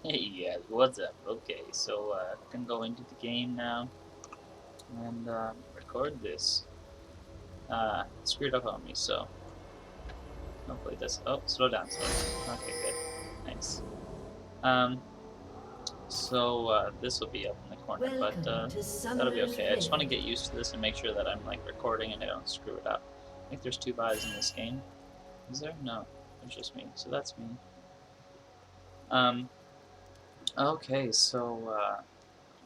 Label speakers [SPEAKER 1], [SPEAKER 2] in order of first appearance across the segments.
[SPEAKER 1] Hey, yeah, what's up? Okay, so can go into the game now and record this. Screwed up on me, so hopefully this. Oh, slow down, slow down. Okay, good, nice. Um, this will be up in the corner, but
[SPEAKER 2] Welcome to
[SPEAKER 1] that'll be
[SPEAKER 2] Summer's
[SPEAKER 1] okay. I just want to
[SPEAKER 2] Rift.
[SPEAKER 1] get used to this and make sure that I'm like recording and I don't screw it up. I think there's two buys in this game. Is there? No, it's just me. So that's me. Um, okay,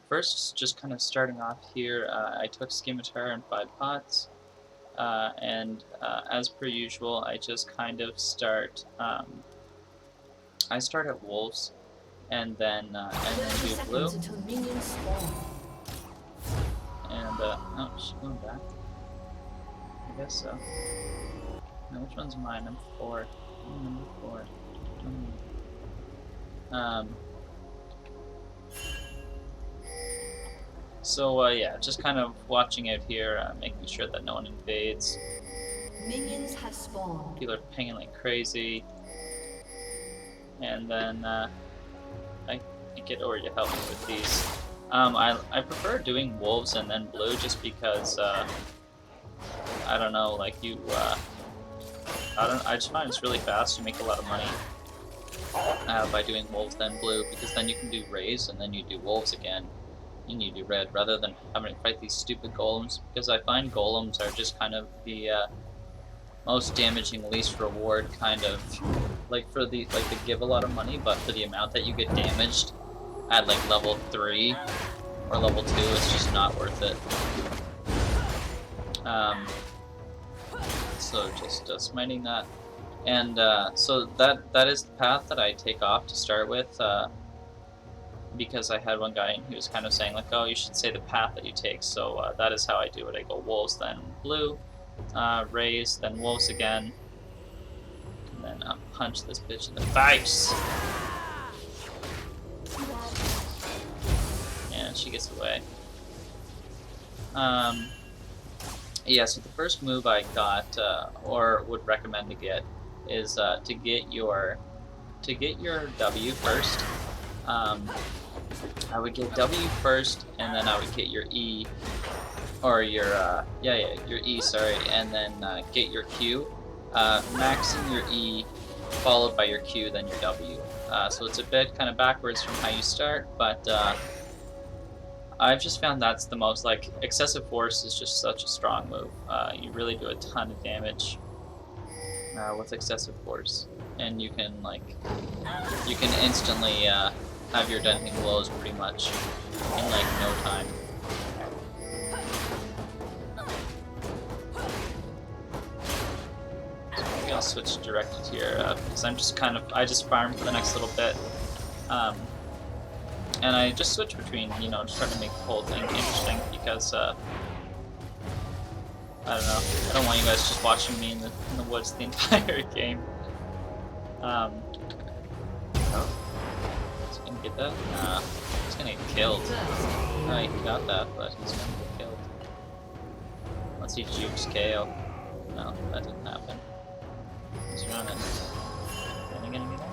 [SPEAKER 1] first, just kind of starting off here, I took Scimitar and 5 pots, and as per usual, I just kind of start. I start at wolves, and then
[SPEAKER 2] 30
[SPEAKER 1] do blue,
[SPEAKER 2] seconds until minions spawn.
[SPEAKER 1] and oh, she's going back. I guess so. Now, which one's mine? I'm 4. I'm number 4. Um. Yeah, just kind of watching out here, making sure that no one invades.
[SPEAKER 2] Minions have spawned.
[SPEAKER 1] People are pinging like crazy, and then I get Ori to help me with these. I prefer doing wolves and then blue just because I don't know, like I just find it's really fast. You make a lot of money by doing wolves then blue, because then you can do raise and then you do wolves again and you do red, rather than having to fight these stupid golems, because I find golems are just kind of the most damaging, least reward kind of, like they give a lot of money, but for the amount that you get damaged at like level 3 or level 2, it's just not worth it. Um, so just smiting that, and so that is the path that I take off to start with, because I had one guy who was kind of saying like, oh, you should say the path that you take. So that is how I do it. I go wolves, then blue, raise, then wolves again, and then punch this bitch in the face, and she gets away. Yeah, so the first move I got, or would recommend to get, is to get your W first. I would get W first, and then I would get your E, or your your E, sorry, and then get your Q, maxing your E, followed by your Q, then your W. So it's a bit kind of backwards from how you start, but I've just found that's the most, like, excessive force is just such a strong move. You really do a ton of damage with excessive force, and you can instantly have your denting blows pretty much in like no time. So maybe I'll switch directed here, because I just farm for the next little bit. And I just switch between, just trying to make the whole thing interesting, because I don't know. I don't want you guys just watching me in the woods the entire game. Oh, he's gonna get that? Nah, he's gonna get killed. Oh, he got that, but he's gonna get killed. Unless he jukes KO. No, that didn't happen. He's running. Is he gonna get out?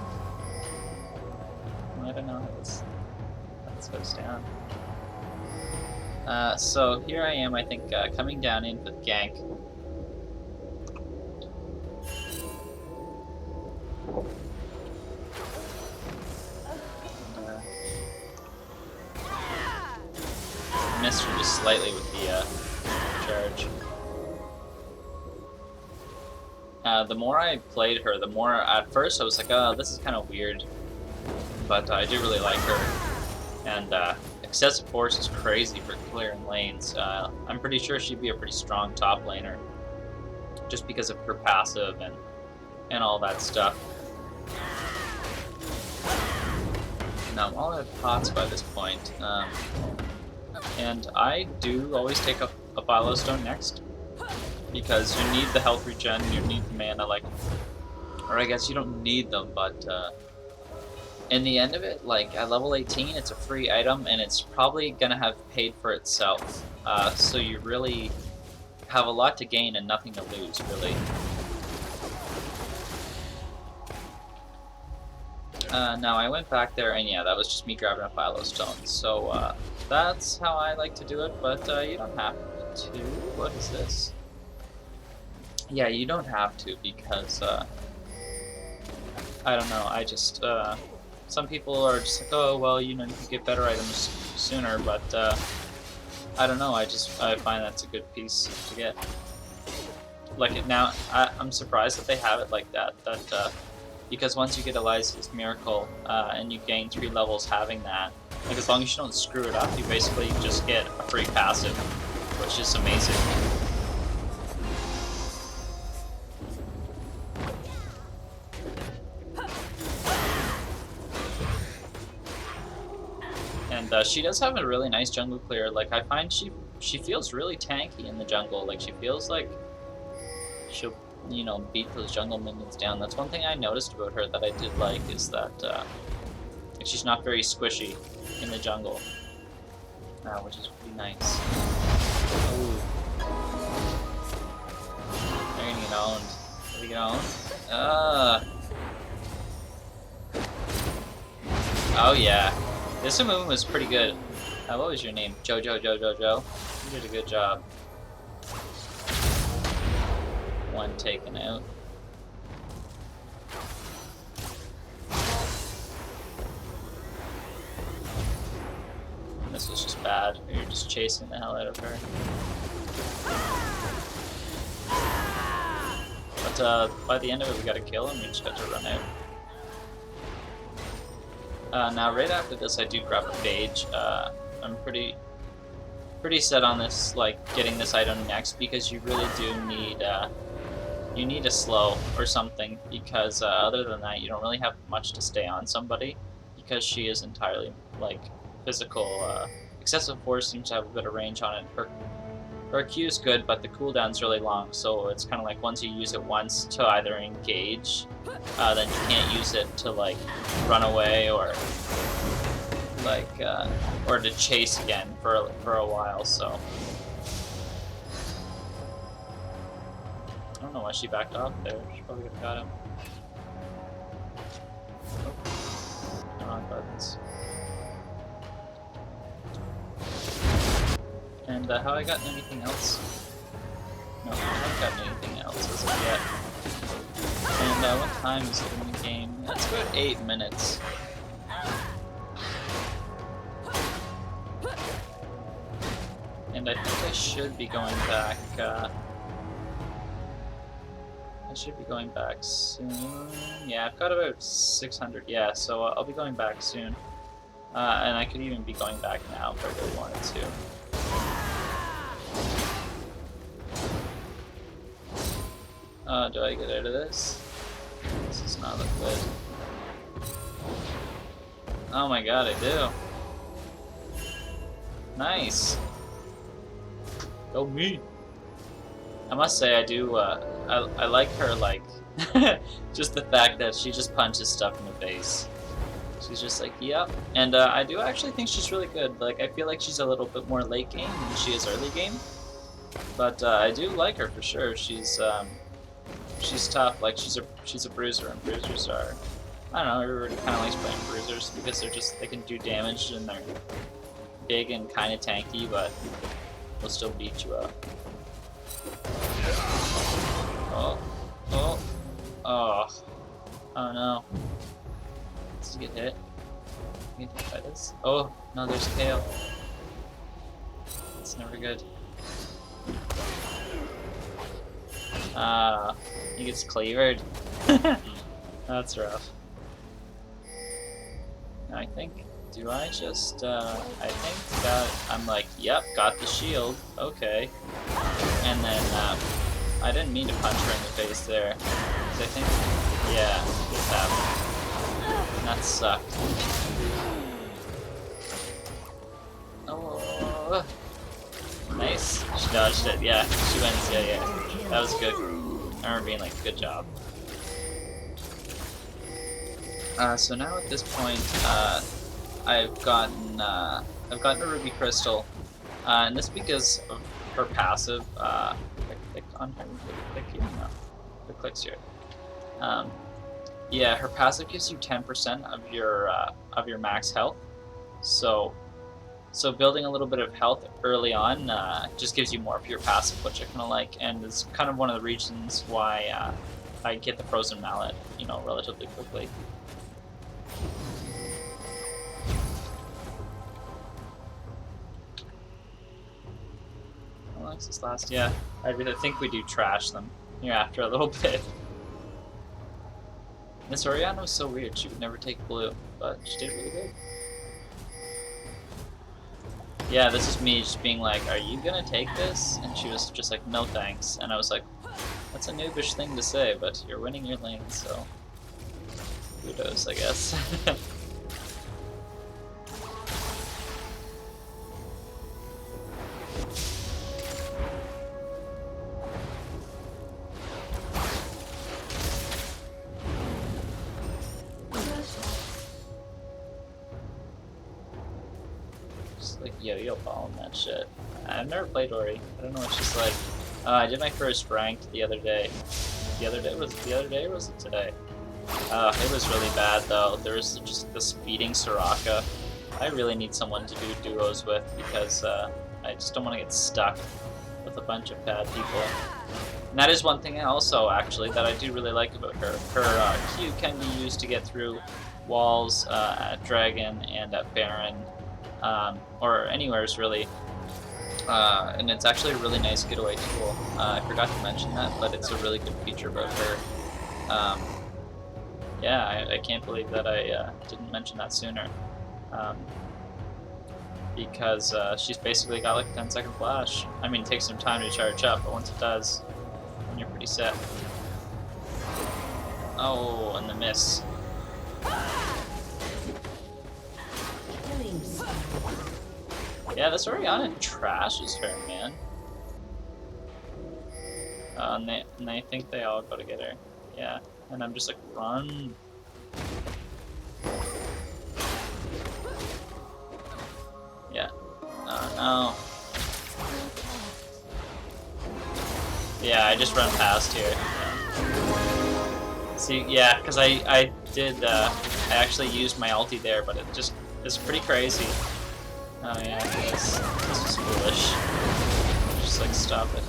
[SPEAKER 1] I don't know. This goes down. So here I am, I think, coming down in with gank. Missed her just slightly with the charge. The more I played her, the more, at first I was like, oh, this is kind of weird, but I do really like her, and excessive force is crazy for clearing lanes. I'm pretty sure she'd be a pretty strong top laner, just because of her passive and all that stuff. Now I'm all out of pots by this point, and I do always take a Philo Stone next, because you need the health regen, you need the mana, like, or I guess you don't need them, but in the end of it, like, at level 18, it's a free item, and it's probably gonna have paid for itself, so you really have a lot to gain and nothing to lose, really. No, I went back there, and yeah, that was just me grabbing a pile of stones. So that's how I like to do it, but you don't have to. What is this? Yeah, you don't have to because I don't know. I just some people are just like, oh well, you know, you can get better items sooner, but I don't know. I find that's a good piece to get. Like it now, I'm surprised that they have it like that. Because once you get Eliza's Miracle and you gain 3 levels having that, like as long as you don't screw it up, you basically just get a free passive, which is amazing. And she does have a really nice jungle clear. Like I find she feels really tanky in the jungle. Like she feels like she'll, you know, beat those jungle minions down. That's one thing I noticed about her that I did like, is that she's not very squishy in the jungle, which is pretty nice. Ooh. They're gonna get owned. Are they gonna own? Oh yeah. This move was pretty good. What was your name? Jojo. You did a good job. One taken out. This was just bad. You're just chasing the hell out of her. But by the end of it, we got a kill and we just got to run out. Now, right after this, I do grab a Phage. I'm pretty set on this, like getting this item next, because you really do need you need a slow or something, because other than that, you don't really have much to stay on somebody, because she is entirely like physical. Excessive Force seems to have a bit of range on it. Her Q is good, but the cooldown's really long, so it's kind of like once you use it once to either engage, then you can't use it to like run away or like or to chase again for a while. So I don't know why she backed off there. She probably could have got him. Oh, wrong buttons. And have I gotten anything else? No, I haven't gotten anything else as of yet. And what time is it in the game? It's about 8 minutes. And I think I should be going back. I should be going back soon. Yeah, I've got about 600. Yeah, so I'll be going back soon. And I could even be going back now if I really wanted to. Do I get out of this? This does not look good. Oh my god, I do. Nice. Go me. I must say, I do, I like her, like, just the fact that she just punches stuff in the face. She's just like, yep. And I do actually think she's really good. Like, I feel like she's a little bit more late game than she is early game. But I do like her for sure. She's tough. Like, she's a bruiser, and bruisers are, I don't know, everybody kind of likes playing bruisers because they can do damage and they're big and kind of tanky, but they'll still beat you up. Oh no. Does he get hit? Get hit by this? Oh, no, there's tail. It's never good. He gets cleavered. That's rough. I think, do I just, I think that, I'm like, yep, got the shield, okay. And then, I didn't mean to punch her in the face there. Because I think, yeah, this happened. And that sucked. Oh, nice. She dodged it, yeah, she wins, yeah. That was good. I remember being like, good job. So now at this point, I've gotten a Ruby Crystal, and this because of her passive. Click on her. Click here. No, the clicks here. Yeah, her passive gives you 10% of your max health. So building a little bit of health early on just gives you more of your passive, which I kind of like, and it's kind of one of the reasons why I get the frozen mallet, you know, relatively quickly. How long does this last? Yeah, I really think we do trash them here after a little bit. Miss Oriana was so weird. She would never take blue, but she did really good. Yeah, this is me just being like, are you gonna take this? And she was just like, no thanks. And I was like, that's a noobish thing to say, but you're winning your lane, so kudos, I guess. Like yo-yo balling that shit. I've never played Ori. I don't know what she's like. I did my first ranked the other day. The other day? Was it the other day or was it today? It was really bad though. There was just this speeding Soraka. I really need someone to do duos with because I just don't want to get stuck with a bunch of bad people. And that is one thing also, actually, that I do really like about her. Her Q can be used to get through walls at Dragon and at Baron. Or anywheres really, and it's actually a really nice getaway tool. I forgot to mention that, but it's a really good feature about her. Yeah, I can't believe that I didn't mention that sooner, because she's basically got like a 10-second flash. I mean, it takes some time to charge up, but once it does, then you're pretty set. Oh, and the miss. Yeah, this Oriana trashes her, man. And they think they all go to get her. Yeah, and I'm just like, run. Yeah. No. Yeah, I just run past here. Yeah. See, yeah, because I did, I actually used my ulti there, but it just is pretty crazy. Oh yeah, this is foolish. Just like stop it.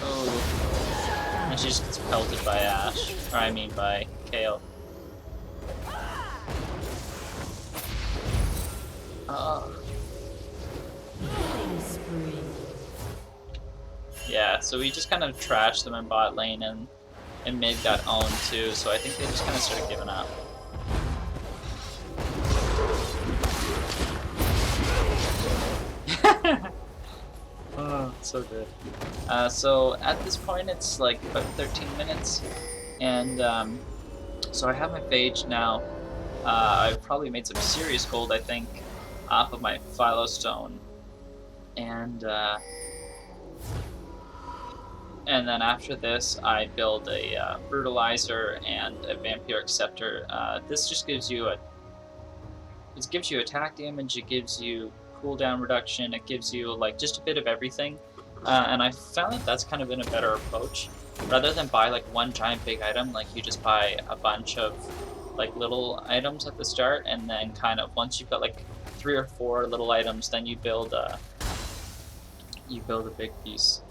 [SPEAKER 1] Oh. And she just gets pelted by Ashe. Or I mean by Kale. Yeah, so we just kind of trashed them in bot lane, and mid got owned too, so I think they just kind of started giving up. Oh, so good. So at this point it's like about 13 minutes, and so I have my phage now. I've probably made some serious gold, I think, off of my Philo Stone, and then after this I build a Brutalizer and a Vampiric Scepter. This just gives you attack damage, it gives you cooldown reduction, it gives you like just a bit of everything, and I found that that's kind of been a better approach. Rather than buy like one giant big item, like you just buy a bunch of like little items at the start, and then kind of once you've got like 3 or 4 little items, then you build a big piece.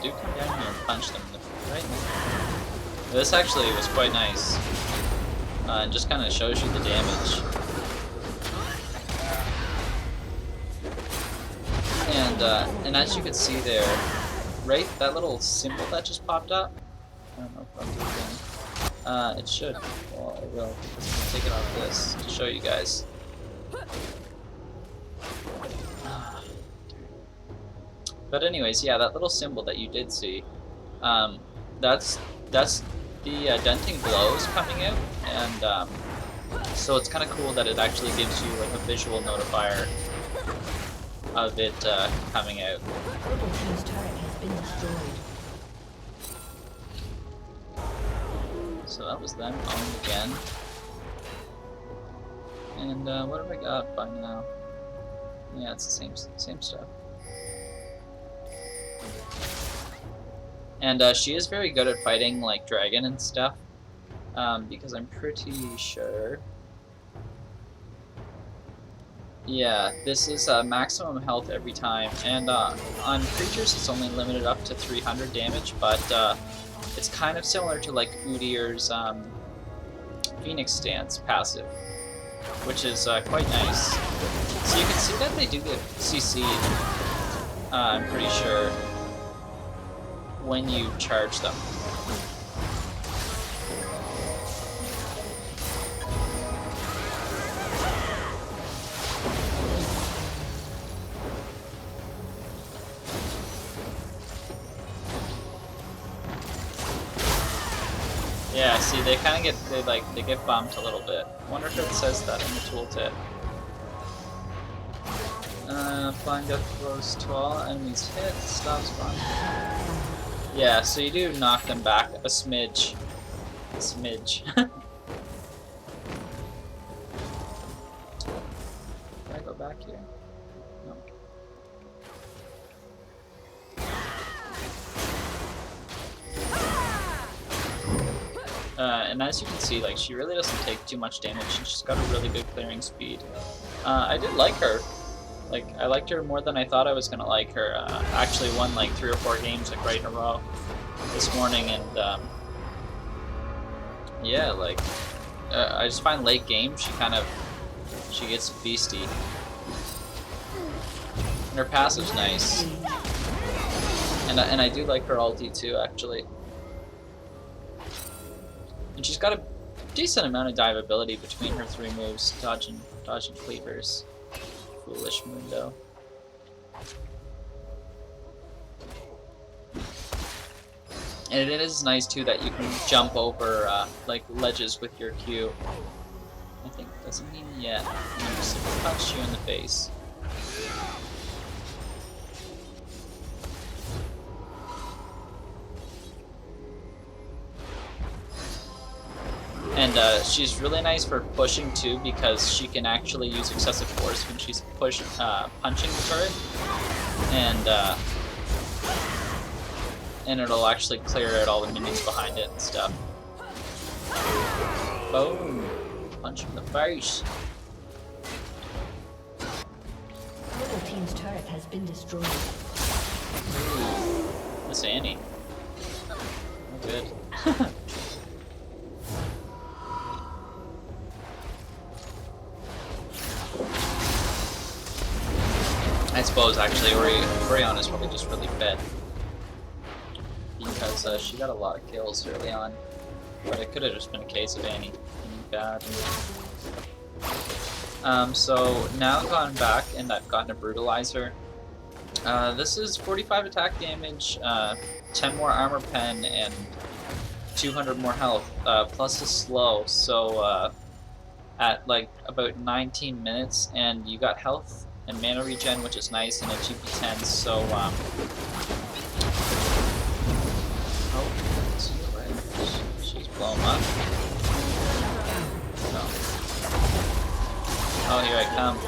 [SPEAKER 1] Do come down here and punch them right in the This actually was quite nice. It just kind of shows you the damage. And as you can see there, right, that little symbol that just popped up, I don't know if I'll do it again. It should. Well, it will, because I'm going to take it off this to show you guys. But anyways, yeah, that little symbol that you did see, that's the denting blows coming out, and so it's kind of cool that it actually gives you like a visual notifier of it coming out.
[SPEAKER 2] Purple team's turret has been destroyed.
[SPEAKER 1] So that was them on again. And what have I got by now? Yeah, it's the same stuff. And she is very good at fighting like dragon and stuff, because I'm pretty sure. Yeah, this is maximum health every time, and on creatures it's only limited up to 300 damage, but it's kind of similar to like Udyr's Phoenix Stance passive, which is quite nice. So you can see that they do get CC'd, I'm pretty sure, when you charge them. Yeah, see, they kind of get, they get bumped a little bit. Wonder if it says that in the tooltip. Flying death blows to all enemies hit, stops flying. Yeah, so you do knock them back a smidge. A smidge. Can I go back here? No. And as you can see, like, she really doesn't take too much damage, and she's got a really good clearing speed. I did like her. Like, I liked her more than I thought I was gonna like her. Actually won like 3 or 4 games like right in a row this morning, and yeah, like, I just find late game she gets beastie, and her passive's nice, and I do like her ulti too, actually. And she's got a decent amount of dive ability between her 3 moves, dodging cleavers. Foolish Mundo. And it is nice too that you can jump over like ledges with your Q. I think doesn't mean yet. And just punch you in the face. And she's really nice for pushing too, because she can actually use excessive force when she's punching the turret, and it'll actually clear out all the minions behind it and stuff. Boom! Punch in the face.
[SPEAKER 2] The team's turret has been destroyed.
[SPEAKER 1] Ooh, Miss Annie. Oh, good. I suppose actually Orion is probably just really fed, because she got a lot of kills early on, but it could have just been a case of Annie being bad. So now I've gone back and I've gotten a Brutalizer. This is 45 attack damage, 10 more armor pen, and 200 more health, plus a slow, so at like about 19 minutes, and you got health and mana regen, which is nice, and a GP10, so, oh, she's blown up. No. Oh, here I come,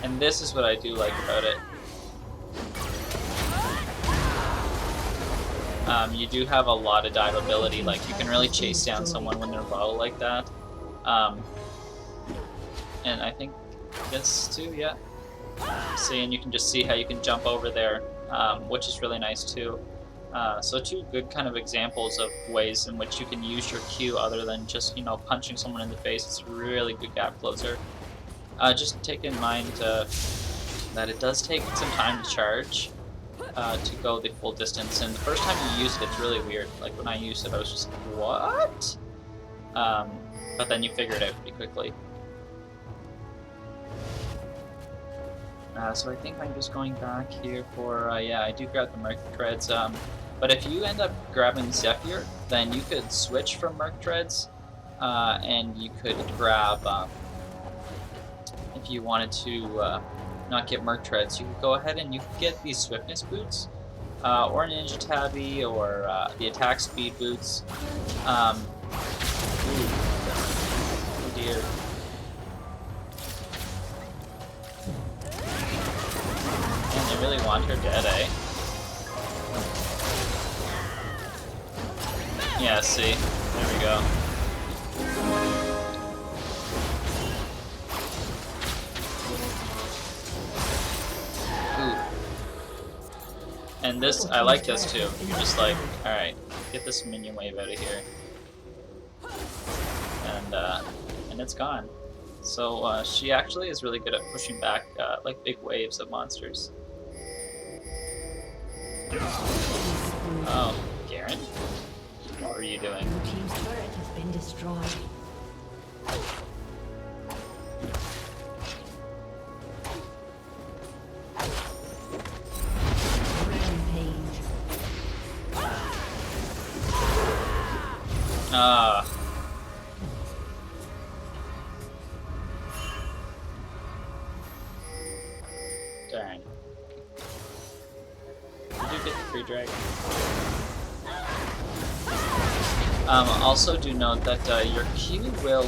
[SPEAKER 1] And this is what I do like about it. You do have a lot of dive ability, like, you can really chase down someone when they're low like that. And I think this too, yeah. See, and you can just see how you can jump over there, which is really nice too. So 2 good kind of examples of ways in which you can use your Q other than just, you know, punching someone in the face. It's a really good gap closer. Just take in mind that it does take some time to charge to go the full distance, and the first time you use it, it's really weird. Like when I used it, I was just like, what? But then you figure it out pretty quickly. So I think I'm just going back here for, yeah, I do grab the Merc Treads, but if you end up grabbing Zephyr, then you could switch from Merc Treads, and you could grab, if you wanted to not get Merc Treads, you could go ahead and you could get these Swiftness Boots, or Ninja Tabby, or the Attack Speed Boots. Oh dear. really want her dead, eh? Yeah, see? There we go. And this, I like this too. You're just like, alright, get this minion wave out of here. And it's gone. So she actually is really good at pushing back like big waves of monsters. Oh, Garen? What are you doing?
[SPEAKER 2] Your team's turret has been destroyed. Rampage.
[SPEAKER 1] Ah. Darn. You do get the free dragon. Also do note that your Q will,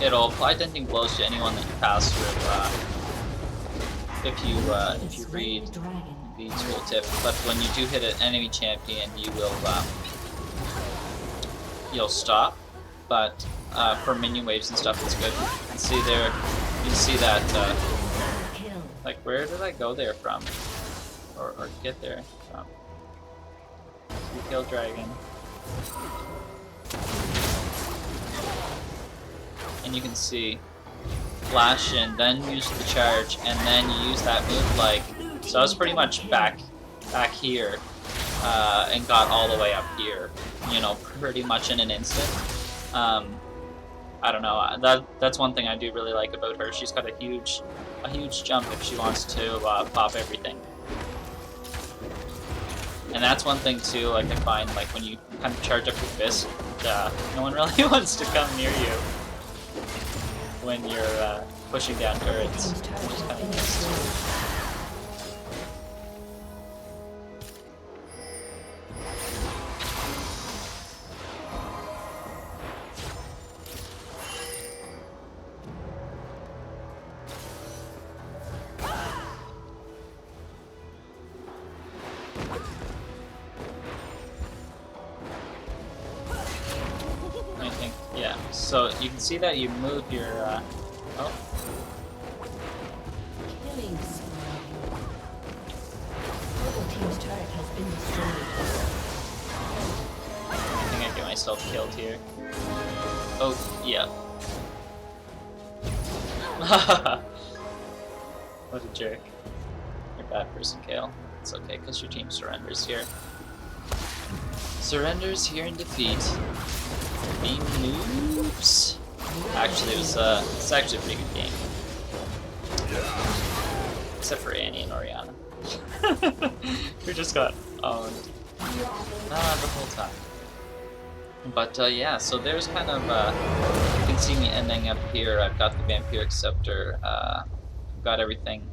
[SPEAKER 1] it'll apply denting blows to anyone that you pass through, if you read the tooltip, but when you do hit an enemy champion, you will, you'll stop, but for minion waves and stuff, it's good. You can see there, you can see that, like, where did I go there from? Or get there from? You kill dragon. And you can see flash in, then use the charge, and then you use that move like, so I was pretty much back here, and got all the way up here, you know, pretty much in an instant. I don't know, that's one thing I do really like about her. She's got a huge jump if she wants to pop everything. And that's one thing too, like I find, like when you kind of charge up your fist, no one really wants to come near you when you're pushing down turrets. Which is kind of nice. Yeah, so you can see that you move your, oh.
[SPEAKER 2] Killing spree. Rebel team's turret has been destroyed.
[SPEAKER 1] I think I get myself killed here. Oh, yeah. What a jerk. You're a bad person, Kale. It's okay, because your team surrenders here. Surrenders here in defeat. Being noobs. Actually, it's actually a pretty good game. Except for Annie and Oriana. We just got owned. The whole time. But yeah, so there's kind of, you can see me ending up here. I've got the Vampiric Scepter, I've got everything.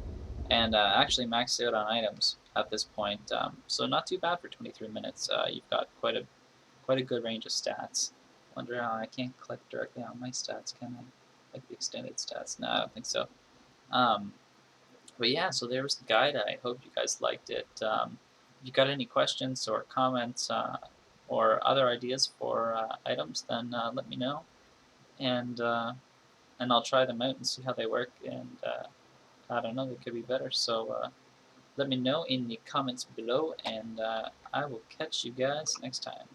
[SPEAKER 1] And actually maxed out on items at this point. So not too bad for 23 minutes. You've got quite a good range of stats. Wonder how I can't click directly on my stats, can I? Like the extended stats? No, I don't think so. But yeah, so there was the guide. I hope you guys liked it. If you got any questions or comments or other ideas for items, then let me know, and I'll try them out and see how they work. And I don't know, they could be better. So let me know in the comments below, and I will catch you guys next time.